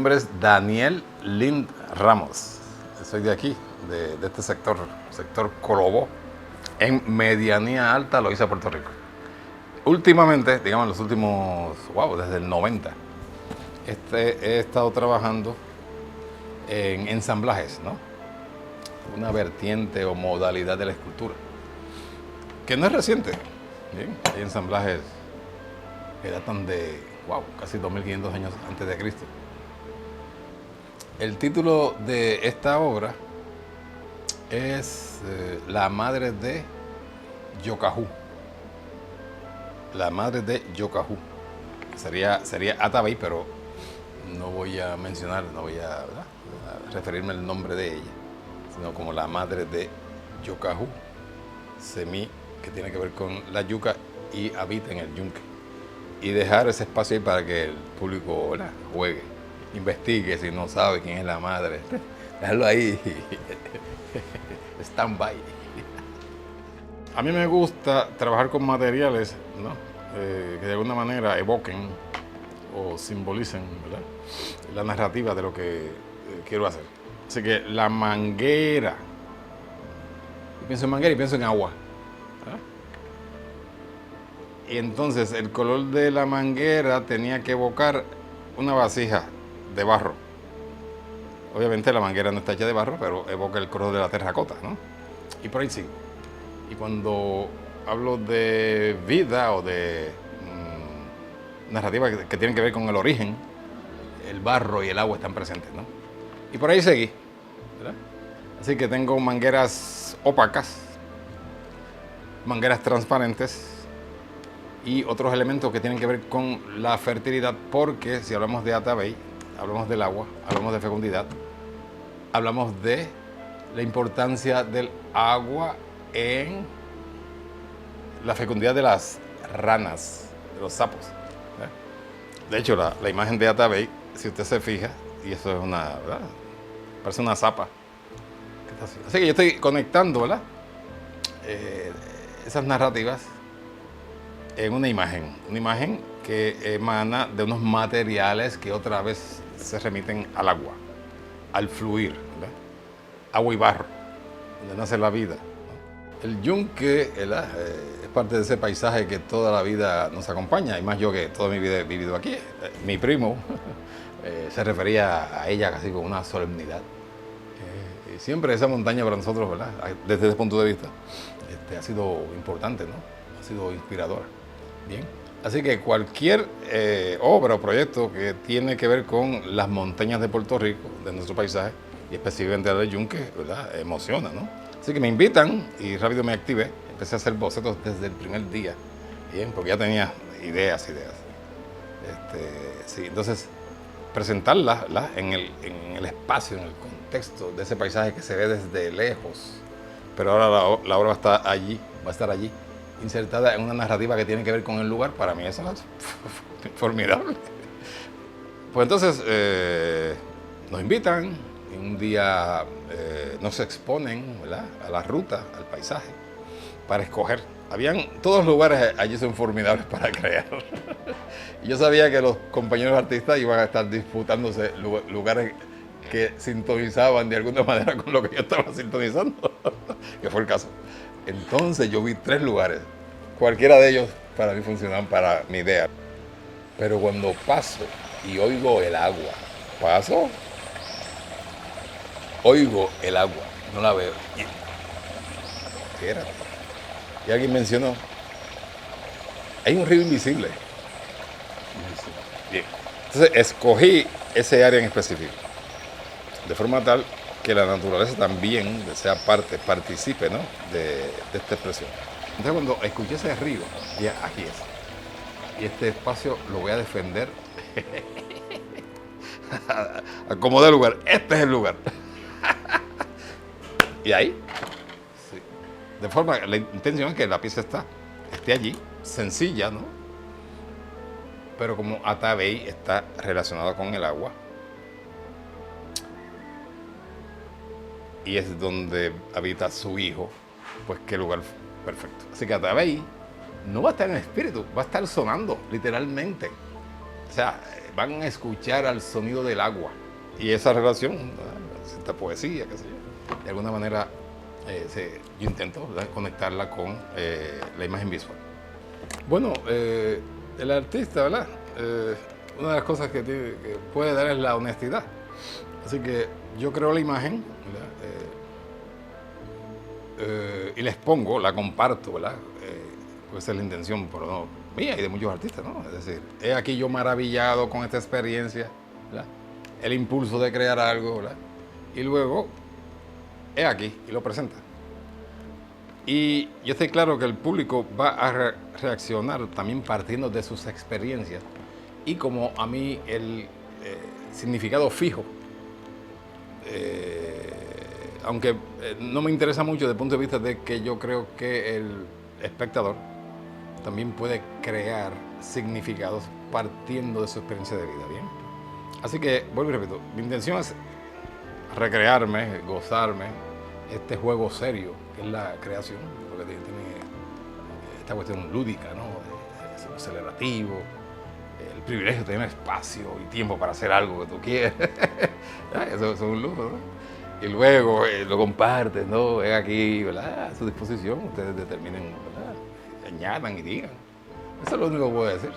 nombre es Daniel Lind Ramos. Soy de aquí, de este sector Corobo, en medianía alta, Loíza, Puerto Rico. Últimamente, digamos los últimos, desde el 90, he estado trabajando en ensamblajes, ¿no? Una vertiente o modalidad de la escultura, que no es reciente. Bien, hay ensamblajes que datan de, casi 2500 años antes de Cristo. El título de esta obra es La Madre de Yocajú. La Madre de Yocajú. Sería Atabey, pero no voy a mencionar, no voy a referirme al nombre de ella, sino como la Madre de Yocajú, semí que tiene que ver con la yuca y habita en el yunque. Y dejar ese espacio ahí para que el público juegue, investigue si no sabe quién es la madre. Dejarlo ahí, stand-by. A mí me gusta trabajar con materiales, ¿no? Que de alguna manera evoquen o simbolicen, ¿verdad?, la narrativa de lo que quiero hacer. Así que la manguera, yo pienso en manguera y pienso en agua. Y entonces el color de la manguera tenía que evocar una vasija de barro. Obviamente la manguera no está hecha de barro, pero evoca el color de la terracota, ¿no? Y por ahí sigo. Y cuando hablo de vida o de narrativa que tienen que ver con el origen, el barro y el agua están presentes, ¿no? Y por ahí seguí, ¿verdad? Así que tengo mangueras opacas, mangueras transparentes, y otros elementos que tienen que ver con la fertilidad, porque si hablamos de Atabey, hablamos del agua, hablamos de fecundidad, hablamos de la importancia del agua en la fecundidad de las ranas, de los sapos. De hecho, la imagen de Atabey, si usted se fija, y eso es ¿verdad?, parece una zapa. Así que yo estoy conectando, ¿verdad?, esas narrativas en una imagen que emana de unos materiales que otra vez se remiten al agua, al fluir, ¿verdad? Agua y barro, donde nace la vida, ¿no? El yunque, ¿verdad?, es parte de ese paisaje que toda la vida nos acompaña, y más yo que toda mi vida he vivido aquí. Mi primo se refería a ella casi con una solemnidad. Y siempre esa montaña para nosotros, ¿verdad?, desde ese punto de vista, ha sido importante, ¿no? Ha sido inspiradora. Bien, así que cualquier obra o proyecto que tiene que ver con las montañas de Puerto Rico, de nuestro paisaje, y específicamente del yunque, ¿verdad?, emociona, ¿no? Así que me invitan y rápido me activé. Empecé a hacer bocetos desde el primer día, bien, porque ya tenía ideas. Sí, entonces, presentarlas, ¿verdad?, en el espacio, en el contexto de ese paisaje que se ve desde lejos. Pero ahora la obra va a estar allí, insertada en una narrativa que tiene que ver con el lugar. Para mí eso es formidable. Pues entonces nos invitan, y un día nos exponen, ¿verdad?, a la ruta, al paisaje, para escoger. Todos los lugares allí son formidables para crear. Y yo sabía que los compañeros artistas iban a estar disputándose lugares que sintonizaban de alguna manera con lo que yo estaba sintonizando, que fue el caso. Entonces yo vi 3 lugares, cualquiera de ellos para mí funcionaban para mi idea. Pero cuando paso y oigo el agua, oigo el agua, no la veo. Espérate. Y alguien mencionó, hay un río invisible. Bien. Entonces escogí ese área en específico, de forma tal que la naturaleza también participe, ¿no?, de esta expresión. Entonces cuando escuché ese río, dije, aquí es. Y este espacio lo voy a defender a como dé lugar. Este es el lugar. Y ahí, sí. De forma, la intención es que la pieza esté allí, sencilla, ¿no? Pero como Atabey está relacionado con el agua, y es donde habita su hijo, pues qué lugar perfecto. Así que Atabey no va a estar en espíritu, va a estar sonando, literalmente. O sea, van a escuchar al sonido del agua. Y esa relación, esta poesía, qué sé yo, de alguna manera yo intento, ¿verdad?, conectarla con la imagen visual. Bueno, el artista, ¿verdad? Una de las cosas que puede dar es la honestidad. Así que yo creo la imagen, ¿verdad? Y la expongo, la comparto, ¿verdad? Puede ser la intención, pero no mía y de muchos artistas, ¿no? Es decir, he aquí yo maravillado con esta experiencia, ¿verdad?, el impulso de crear algo, ¿verdad?, y luego, he aquí, y lo presenta. Y yo estoy claro que el público va a reaccionar también partiendo de sus experiencias. Y como a mí el significado fijo, aunque no me interesa mucho desde el punto de vista de que yo creo que el espectador también puede crear significados partiendo de su experiencia de vida, ¿bien? Así que, vuelvo y repito, mi intención es recrearme, gozarme, este juego serio que es la creación, porque tiene esta cuestión lúdica, ¿no?, de acelerativo, el privilegio de tener espacio y tiempo para hacer algo que tú quieres. Eso es un lujo, ¿no? Y luego lo compartes, ¿no? Es aquí, ¿verdad?, a su disposición, ustedes determinen, ¿verdad?, añadan y digan. Eso es lo único que puedo decir.